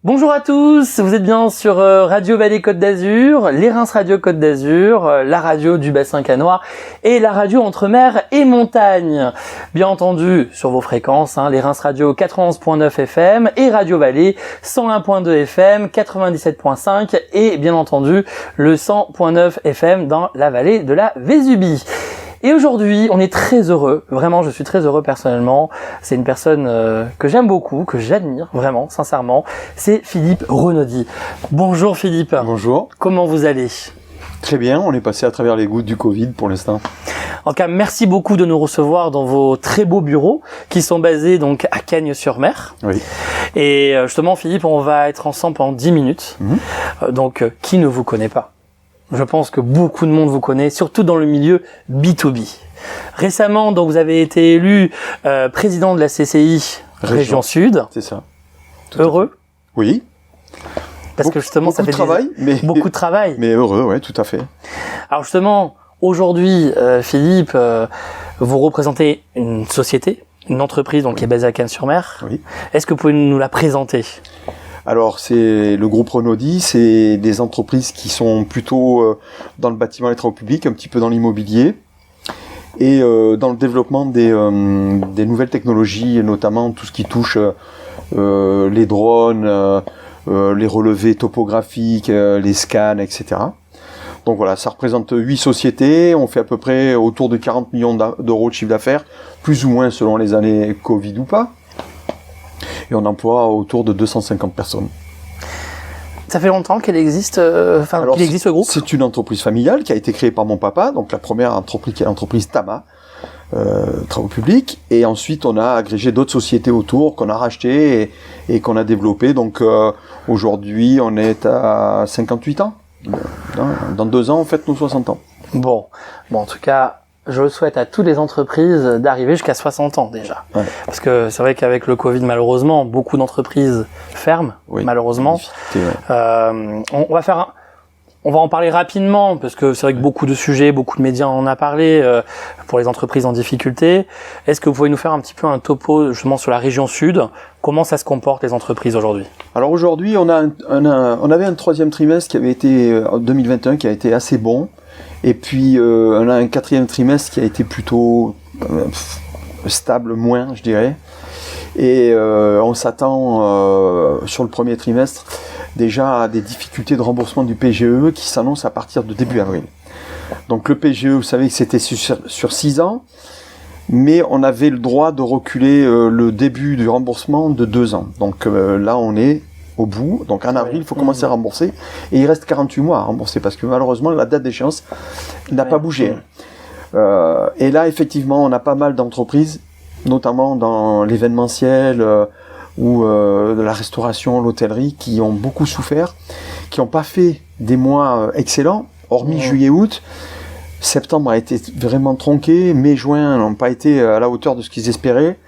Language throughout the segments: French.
Bonjour à tous, vous êtes bien sur Radio Vallée Côte d'Azur, les Reims Radio Côte d'Azur, la radio du bassin canois et la radio entre mer et montagne. Bien entendu sur vos fréquences, les Reims Radio 91.9 FM et Radio Vallée 101.2 FM, 97.5 et bien entendu le 100.9 FM dans la vallée de la Vésubie. Et aujourd'hui, on est très heureux, vraiment je suis très heureux personnellement, c'est une personne que j'aime beaucoup, que j'admire vraiment, sincèrement, c'est Philippe Renaudy. Bonjour Philippe. Bonjour. Comment vous allez ? Très bien, on est passé à travers les gouttes du Covid pour l'instant. En tout cas, merci beaucoup de nous recevoir dans vos très beaux bureaux qui sont basés donc à Cagnes-sur-Mer. Oui. Et justement Philippe, on va être ensemble pendant 10 minutes, donc qui ne vous connaît pas ? Je pense que beaucoup de monde vous connaît, surtout dans le milieu B2B. Récemment, donc, vous avez été élu président de la CCI Région Sud. C'est ça. Heureux ? Oui. Parce que justement, ça fait beaucoup de travail. Mais heureux, oui, tout à fait. Alors justement, aujourd'hui, Philippe, vous représentez une société, une entreprise donc qui est basée à Cagnes-sur-Mer. Oui. Est-ce que vous pouvez nous la présenter ? Alors, c'est le groupe Renaudy, c'est des entreprises qui sont plutôt dans le bâtiment et les travaux publics, un petit peu dans l'immobilier, et dans le développement des nouvelles technologies, et notamment tout ce qui touche les drones, les relevés topographiques, les scans, etc. Donc voilà, ça représente 8 sociétés, on fait à peu près autour de 40 millions d'euros de chiffre d'affaires, plus ou moins selon les années Covid ou pas. Et on emploie autour de 250 personnes. Ça fait longtemps qu'elle existe, qu'il existe ce groupe ? C'est une entreprise familiale qui a été créée par mon papa, donc la première entreprise qui est l'entreprise Tama, travaux publics, et ensuite on a agrégé d'autres sociétés autour qu'on a rachetées et qu'on a développées. Donc aujourd'hui on est à 58 ans. Dans 2 ans on fête nos 60 ans. Bon, en tout cas, je souhaite à toutes les entreprises d'arriver jusqu'à 60 ans déjà. Ouais. Parce que c'est vrai qu'avec le Covid, malheureusement, beaucoup d'entreprises ferment, malheureusement. On va en parler rapidement, parce que c'est vrai que beaucoup de sujets, beaucoup de médias en ont parlé pour les entreprises en difficulté. Est-ce que vous pouvez nous faire un petit peu un topo justement sur la région sud ? Comment ça se comporte les entreprises aujourd'hui ? Alors aujourd'hui, on avait un troisième trimestre qui avait été en 2021 qui a été assez bon. Et puis on a un quatrième trimestre qui a été plutôt stable, moins je dirais. Et on s'attend sur le premier trimestre déjà à des difficultés de remboursement du PGE qui s'annoncent à partir de début avril. Donc le PGE, vous savez que c'était sur 6 ans, mais on avait le droit de reculer le début du remboursement de 2 ans. Donc là on est au bout, donc en avril, il faut commencer à rembourser, et il reste 48 mois à rembourser, parce que malheureusement, la date d'échéance n'a pas bougé. Et là, effectivement, on a pas mal d'entreprises, notamment dans l'événementiel, ou de la restauration, l'hôtellerie, qui ont beaucoup souffert, qui n'ont pas fait des mois excellents, hormis juillet-août. Septembre a été vraiment tronqué, mai-juin n'ont pas été à la hauteur de ce qu'ils espéraient.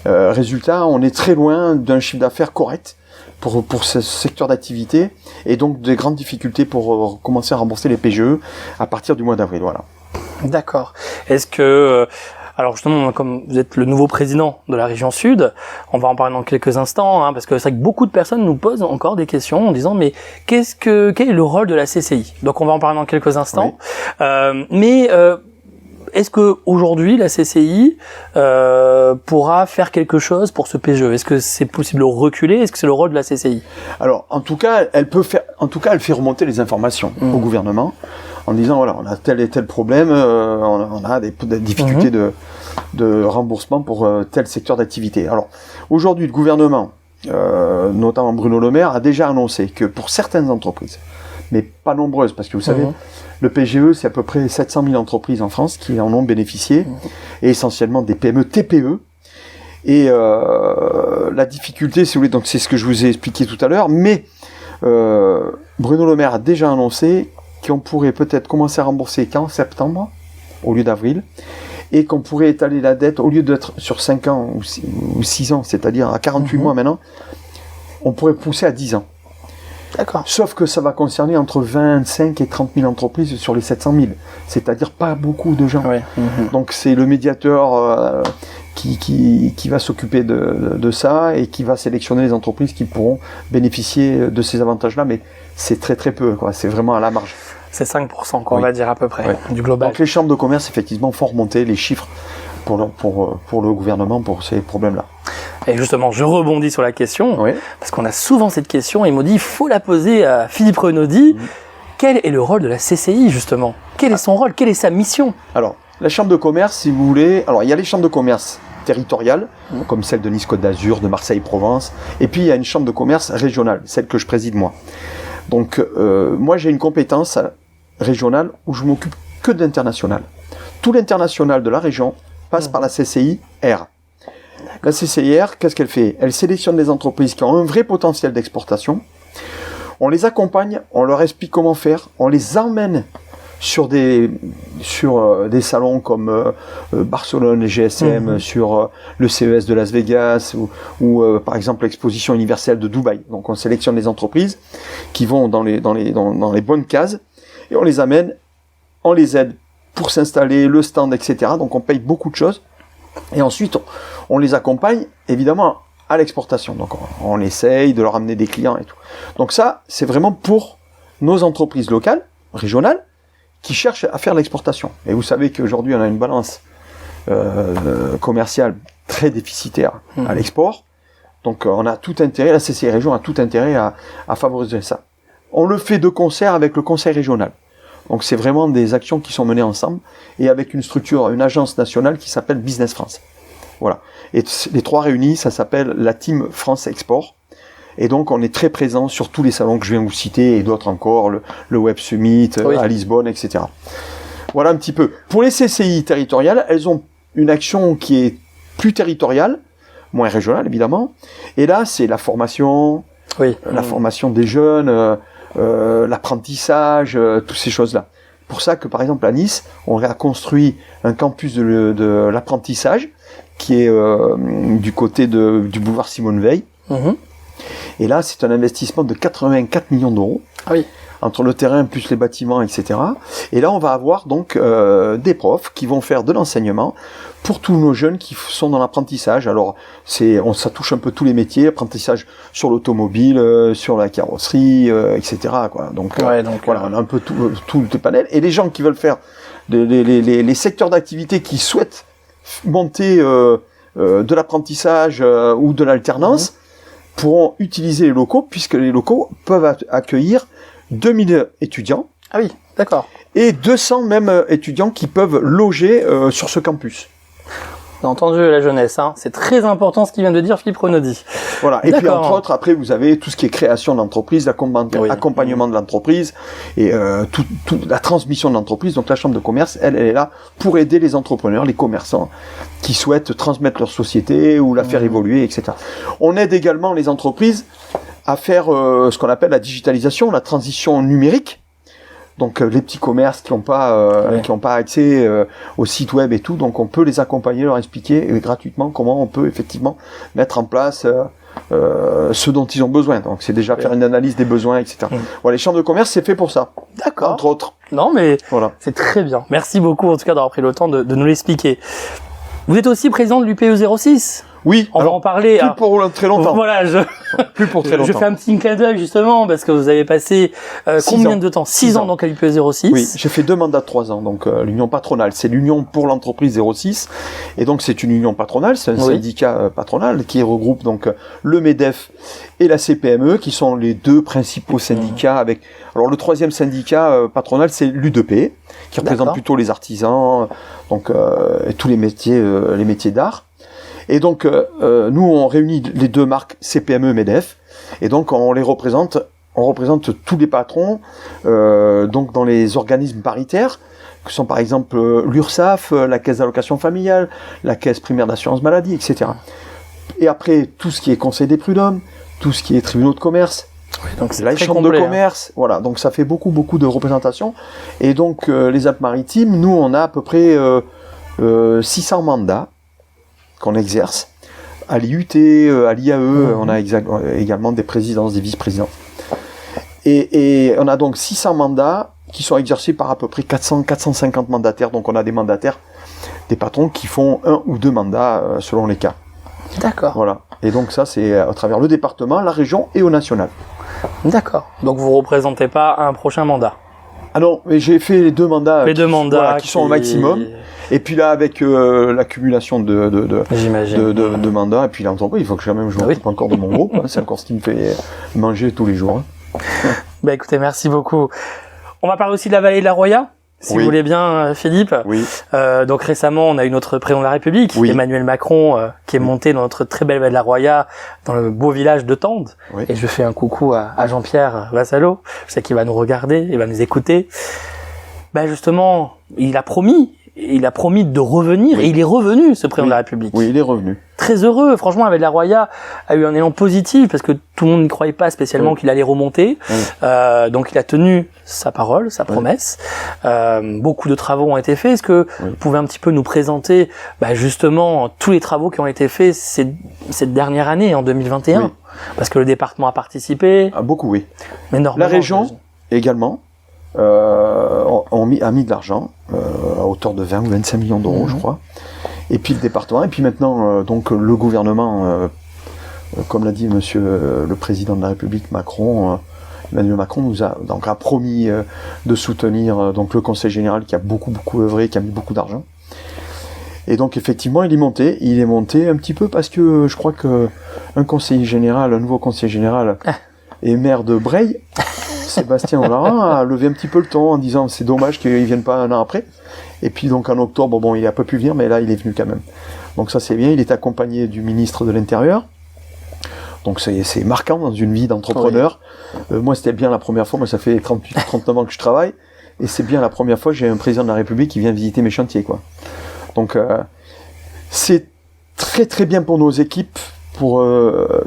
Résultat, on est très loin d'un chiffre d'affaires correct pour ce secteur d'activité, et donc des grandes difficultés pour commencer à rembourser les PGE à partir du mois d'avril. Voilà. D'accord. Est-ce que, alors justement, comme vous êtes le nouveau président de la région sud, on va en parler dans quelques instants, parce que c'est vrai que beaucoup de personnes nous posent encore des questions en disant mais quel est le rôle de la CCI ? Donc on va en parler dans quelques instants. Oui. Est-ce que aujourd'hui la CCI pourra faire quelque chose pour ce PGE ? Est-ce que c'est possible de reculer ? Est-ce que c'est le rôle de la CCI ? Alors, en tout cas, elle fait remonter les informations au gouvernement en disant voilà, on a tel et tel problème, on a des difficultés de remboursement pour tel secteur d'activité. Alors, aujourd'hui, le gouvernement, notamment Bruno Le Maire, a déjà annoncé que pour certaines entreprises, mais pas nombreuses, parce que vous savez, le PGE, c'est à peu près 700 000 entreprises en France qui en ont bénéficié, et essentiellement des PME, TPE. Et la difficulté, si vous voulez, donc c'est ce que je vous ai expliqué tout à l'heure, mais Bruno Le Maire a déjà annoncé qu'on pourrait peut-être commencer à rembourser qu'en septembre, au lieu d'avril, et qu'on pourrait étaler la dette, au lieu d'être sur 5 ans ou 6 ans, c'est-à-dire à 48 mois maintenant, on pourrait pousser à 10 ans. D'accord. Sauf que ça va concerner entre 25 et 30 000 entreprises sur les 700 000, c'est-à-dire pas beaucoup de gens. Ouais. Donc c'est le médiateur qui va s'occuper de ça et qui va sélectionner les entreprises qui pourront bénéficier de ces avantages-là, mais c'est très très peu, quoi. C'est vraiment à la marge. C'est 5%, quoi, on va dire à peu près, du global. Donc les chambres de commerce, effectivement, font remonter les chiffres pour le gouvernement pour ces problèmes-là. Et justement, je rebondis sur la question, parce qu'on a souvent cette question, et il m'a dit, il faut la poser à Philippe Renaudy. Quel est le rôle de la CCI, justement? Quel est son rôle? Quelle est sa mission? Alors, la chambre de commerce, si vous voulez, alors il y a les chambres de commerce territoriales, comme celle de Nice-Côte d'Azur, de Marseille-Provence, et puis il y a une chambre de commerce régionale, celle que je préside moi. Donc, moi j'ai une compétence régionale où je m'occupe que de l'international. Tout l'international de la région passe par la CCIR. La CCIR, qu'est-ce qu'elle fait? Elle sélectionne des entreprises qui ont un vrai potentiel d'exportation. On les accompagne, on leur explique comment faire, on les emmène sur des salons comme Barcelone, les GSM, sur le CES de Las Vegas ou par exemple l'exposition universelle de Dubaï. Donc on sélectionne les entreprises qui vont dans les bonnes cases et on les amène, on les aide pour s'installer, le stand, etc. Donc on paye beaucoup de choses et ensuite on les accompagne évidemment à l'exportation. Donc on essaye de leur amener des clients et tout. Donc ça, c'est vraiment pour nos entreprises locales, régionales, qui cherchent à faire l'exportation. Et vous savez qu'aujourd'hui, on a une balance commerciale très déficitaire à l'export. Donc on a tout intérêt, la CCI Région a tout intérêt à favoriser ça. On le fait de concert avec le conseil régional. Donc c'est vraiment des actions qui sont menées ensemble et avec une structure, une agence nationale qui s'appelle Business France. Voilà. Et les trois réunis, ça s'appelle la Team France Export. Et donc, on est très présent sur tous les salons que je viens vous citer et d'autres encore, le Web Summit à Lisbonne, etc. Voilà un petit peu. Pour les CCI territoriales, elles ont une action qui est plus territoriale, moins régionale évidemment. Et là, c'est la formation, la formation des jeunes, l'apprentissage, toutes ces choses-là. Pour ça que, par exemple, à Nice, on a construit un campus de l'apprentissage qui est du côté du boulevard Simone Veil. Et là, c'est un investissement de 84 millions d'euros. Entre le terrain plus les bâtiments, etc. Et là, on va avoir donc des profs qui vont faire de l'enseignement pour tous nos jeunes qui sont dans l'apprentissage. Alors, ça touche un peu tous les métiers, apprentissage sur l'automobile, sur la carrosserie, etc. quoi. Donc, voilà, on a un peu tout le panel. Et les gens qui veulent faire les secteurs d'activité qui souhaitent monter de l'apprentissage ou de l'alternance pourront utiliser les locaux, puisque les locaux peuvent accueillir 2000 étudiants. Ah oui, d'accord. Et 200 même étudiants qui peuvent loger sur ce campus. Vous avez entendu la jeunesse, hein. C'est très important ce qu'il vient de dire Philippe Renaudy. Voilà. Et puis entre autres, après vous avez tout ce qui est création d'entreprise, accompagnement de l'entreprise et toute la transmission de l'entreprise. Donc la chambre de commerce, elle est là pour aider les entrepreneurs, les commerçants qui souhaitent transmettre leur société ou la faire évoluer, etc. On aide également les entreprises à faire ce qu'on appelle la digitalisation, la transition numérique. Donc les petits commerces qui n'ont pas accès au site web et tout, donc on peut les accompagner, leur expliquer gratuitement comment on peut effectivement mettre en place ce dont ils ont besoin. Donc c'est déjà faire une analyse des besoins, etc. Voilà, les chambres de commerce, c'est fait pour ça. D'accord. Entre autres. Non mais c'est très bien. Merci beaucoup en tout cas d'avoir pris le temps de nous l'expliquer. Vous êtes aussi président de l'UPE 06. Oui, on va en parler. Plus pour très longtemps. Voilà, plus pour très longtemps. Je fais un petit clin d'œil justement parce que vous avez passé combien de temps? 6 ans donc à l'UPE 06. Oui, j'ai fait 2 mandats de 3 ans. Donc l'union patronale, c'est l'union pour l'entreprise 06, et donc c'est une union patronale, c'est un syndicat patronal qui regroupe donc le MEDEF et la CPME, qui sont les deux principaux syndicats. Avec alors le troisième syndicat patronal, c'est l'UDP, qui représente plutôt les artisans, donc et tous les métiers d'art. Et donc, nous, on réunit les deux marques CPME et MEDEF, et donc on représente tous les patrons, donc dans les organismes paritaires, que sont par exemple l'URSSAF, la caisse d'allocation familiale, la caisse primaire d'assurance maladie, etc. Et après, tout ce qui est conseil des prud'hommes, tout ce qui est tribunaux de commerce, donc la chambre de commerce, voilà, donc ça fait beaucoup de représentations. Et donc, les Alpes-Maritimes, nous, on a à peu près 600 mandats qu'on exerce. À l'IUT, à l'IAE, on a également des présidences, des vice-présidents. Et on a donc 600 mandats qui sont exercés par à peu près 450 mandataires. Donc on a des mandataires des patrons qui font 1 ou 2 mandats selon les cas. D'accord. Voilà. Et donc ça, c'est à travers le département, la région et au national. D'accord. Donc vous représentez pas un prochain mandat? Ah non, mais j'ai fait les 2 mandats, qui sont au maximum. Et puis là, avec l'accumulation de mandats, et puis l'entreprise, il faut que je m'occupe encore de mon groupe. Hein, c'est encore ce qui me fait manger tous les jours. Hein. Bah écoutez, merci beaucoup. On va parler aussi de la vallée de la Roya, si vous voulez bien, Philippe. Oui. Donc récemment, on a eu notre président de la République, Emmanuel Macron, qui est monté dans notre très belle vallée de la Roya, dans le beau village de Tende. Oui. Et je fais un coucou à Jean-Pierre Vassallo. Je sais qu'il va nous regarder, il va nous écouter. Ben justement, il a promis de revenir, et il est revenu, ce président de la République. Oui, il est revenu. Très heureux, franchement, avec la Roya, a eu un élan positif, parce que tout le monde n'y croyait pas spécialement qu'il allait remonter. Donc il a tenu sa parole, sa promesse. Beaucoup de travaux ont été faits. Est-ce que vous pouvez un petit peu nous présenter, justement, tous les travaux qui ont été faits cette dernière année, en 2021? Parce que le département a participé. Ah, beaucoup, oui. Mais normalement, la région, également, a mis de l'argent, à hauteur de 20 ou 25 millions d'euros, je crois. Et puis le département, et puis maintenant, donc le gouvernement, comme l'a dit monsieur le président de la République Macron, Emmanuel Macron nous a promis de soutenir donc le conseil général qui a beaucoup œuvré, qui a mis beaucoup d'argent. Et donc effectivement, il est monté un petit peu parce que je crois que un nouveau conseiller général est maire de Breil. Sébastien Olarin a levé un petit peu le ton en disant c'est dommage qu'il ne vienne pas un an après. Et puis donc en octobre, il n'a pas pu venir, mais là il est venu quand même. Donc ça c'est bien, il est accompagné du ministre de l'Intérieur. Donc c'est marquant dans une vie d'entrepreneur. Moi c'était bien la première fois, moi ça fait 39 ans que je travaille, et c'est bien la première fois que j'ai un président de la République qui vient visiter mes chantiers, quoi. Donc c'est très très bien pour nos équipes, pour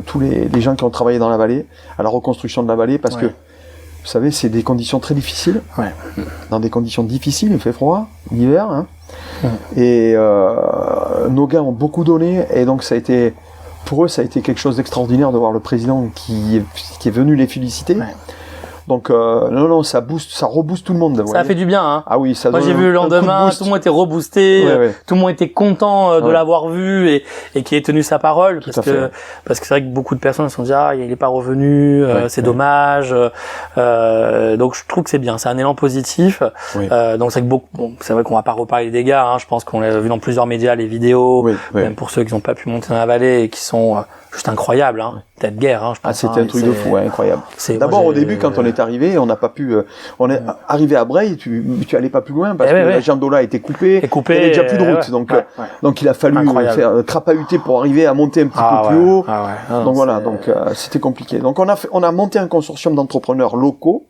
tous les gens qui ont travaillé dans la vallée, à la reconstruction de la vallée, parce que vous savez, c'est des conditions très difficiles. Dans des conditions difficiles, il fait froid, l'hiver. Hein. Et nos gars ont beaucoup donné. Et donc, pour eux, ça a été quelque chose d'extraordinaire de voir le président qui est venu les féliciter. Donc, non, ça rebooste tout le monde. Ça a fait du bien, hein. Ah oui, ça Moi, j'ai vu le lendemain, tout le monde était reboosté, tout le monde était content de l'avoir vu et qui ait tenu sa parole, parce que c'est vrai que beaucoup de personnes se sont dit, il est pas revenu, c'est dommage. Donc, je trouve que c'est bien, c'est un élan positif. Donc, c'est vrai qu'on va pas reparler des dégâts, hein. Je pense qu'on l'a vu dans plusieurs médias, les vidéos, même pour ceux qui n'ont pas pu monter dans la vallée et qui sont juste incroyables, hein. Tête guerre, hein, je pense. C'était un truc de fou, incroyable. D'abord, au début, quand on est arrivé, on n'a pas pu, on est arrivé à Breil, tu allais pas plus loin parce que la Jandola était coupée, il y avait déjà plus de route, donc il a fallu faire crapahuter pour arriver à monter un petit peu plus haut. Donc voilà, c'était compliqué. Donc on a monté un consortium d'entrepreneurs locaux,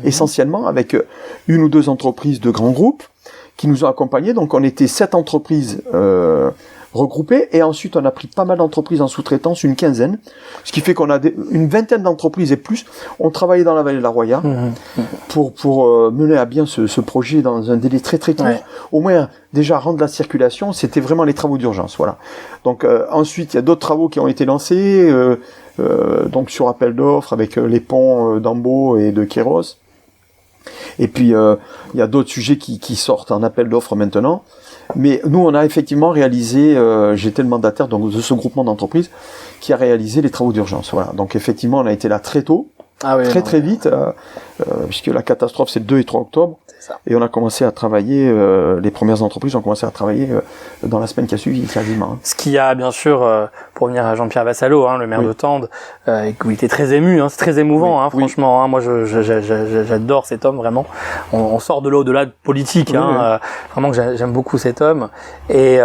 essentiellement avec 1 ou 2 entreprises de grands groupes qui nous ont accompagnés. Donc on était 7 entreprises regroupées, et ensuite on a pris pas mal d'entreprises en sous-traitance, une quinzaine, ce qui fait qu'on a une vingtaine d'entreprises et plus ont travaillé dans la vallée de la Roya pour mener à bien ce projet dans un délai très très court. Au moins déjà rendre la circulation, c'était vraiment les travaux d'urgence, voilà. Donc ensuite il y a d'autres travaux qui ont été lancés, donc sur appel d'offres avec les ponts d'Ambo et de Kéros. Et puis il y a d'autres sujets qui sortent en appel d'offres maintenant. Mais nous, on a effectivement réalisé, j'étais le mandataire donc, de ce groupement d'entreprises qui a réalisé les travaux d'urgence. Voilà. Donc effectivement, on a été là très tôt, très vite, puisque la catastrophe c'est le 2 et 3 octobre. Et on a commencé à travailler, les premières entreprises ont commencé à travailler dans la semaine qui a suivi, quasiment. Ce qui a, bien sûr, pour venir à Jean-Pierre Vassallo, le maire de Tende, il était très ému, c'est très émouvant, franchement. Moi, j'adore cet homme, vraiment. On sort de l'au-delà de politique, vraiment que j'aime beaucoup cet homme. Et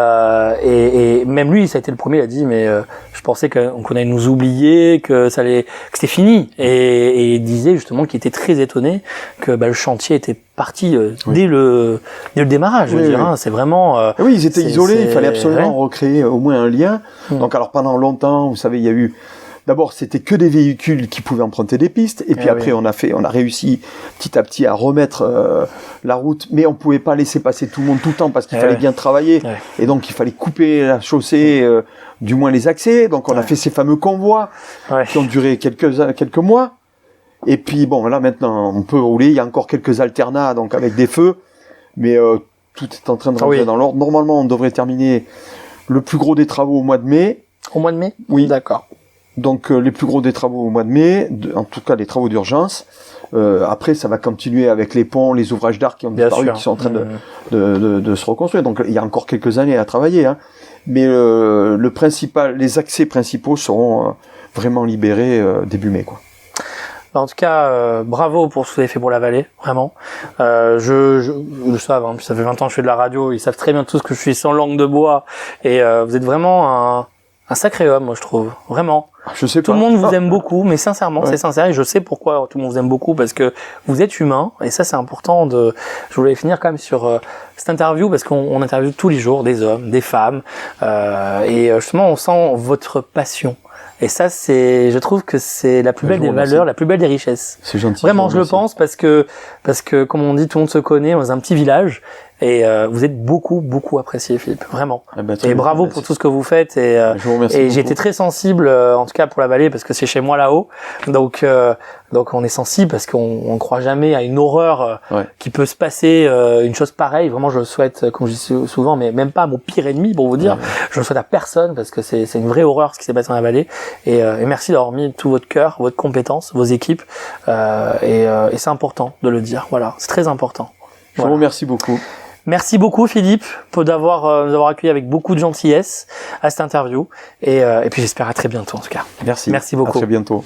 même lui, ça a été le premier, il a dit, mais je pensais qu'on allait nous oublier, que c'était fini. Et il disait justement qu'il était très étonné que le chantier était parti dès le démarrage, je veux dire. C'est vraiment... oui, ils étaient isolés, il fallait absolument recréer au moins un lien. Donc alors pendant longtemps, vous savez, il y a eu... D'abord, c'était que des véhicules qui pouvaient emprunter des pistes, et puis après, on a réussi petit à petit à remettre la route, mais on pouvait pas laisser passer tout le monde tout le temps parce qu'il fallait bien travailler, et donc il fallait couper la chaussée, du moins les accès. Donc on a fait ces fameux convois qui ont duré quelques mois. Et puis bon, là maintenant, on peut rouler. Il y a encore quelques alternats, donc avec des feux, mais tout est en train de rentrer dans l'ordre. Normalement, on devrait terminer le plus gros des travaux au mois de mai. Au mois de mai? Oui. D'accord. Donc les plus gros des travaux au mois de mai, en tout cas les travaux d'urgence. Après, ça va continuer avec les ponts, les ouvrages d'art qui ont disparu, qui sont en train de se reconstruire. Donc il y a encore quelques années à travailler, hein. Mais les accès principaux seront vraiment libérés début mai, quoi. En tout cas, bravo pour ce que vous avez fait pour la vallée, vraiment. Je le savent, hein, ça fait 20 ans que je fais de la radio, ils savent très bien tous que je suis sans langue de bois, et vous êtes vraiment un sacré homme, moi je trouve, vraiment. Je sais pas. Tout le monde vous aime beaucoup, mais sincèrement, c'est sincère, et je sais pourquoi tout le monde vous aime beaucoup, parce que vous êtes humain, et ça c'est important je voulais finir quand même sur cette interview, parce qu'on interviewe tous les jours des hommes, des femmes, et justement on sent votre passion. Et ça, je trouve que c'est la plus belle des valeurs, la plus belle des richesses. C'est gentil. Vraiment, je le pense parce que, comme on dit, tout le monde se connaît dans un petit village. Et vous êtes beaucoup, beaucoup apprécié, Philippe. Vraiment. Et bravo pour tout ce que vous faites. Et j'ai été très sensible, en tout cas pour la vallée, parce que c'est chez moi là-haut. Donc on est sensible parce qu'on ne croit jamais à une horreur qui peut se passer, une chose pareille. Vraiment, je le souhaite, comme je dis souvent, mais même pas à mon pire ennemi, pour vous dire. Je le souhaite à personne parce que c'est une vraie horreur ce qui s'est passé dans la vallée. Et merci d'avoir mis tout votre cœur, votre compétence, vos équipes. Et c'est important de le dire. Voilà, c'est très important. Je vous remercie beaucoup. Merci beaucoup Philippe pour nous avoir accueillis avec beaucoup de gentillesse à cette interview et puis j'espère à très bientôt en tout cas. Merci beaucoup. À très bientôt.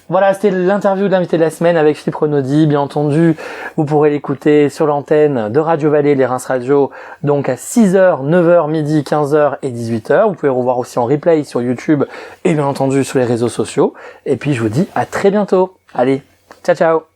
Voilà, c'était l'interview de l'invité de la semaine avec Philippe Renaudy. Bien entendu, vous pourrez l'écouter sur l'antenne de Radio Vallée, les Reims Radio, donc à 6h, 9h, midi, 15h et 18h. Vous pouvez revoir aussi en replay sur YouTube et bien entendu sur les réseaux sociaux. Et puis je vous dis à très bientôt. Allez, ciao ciao.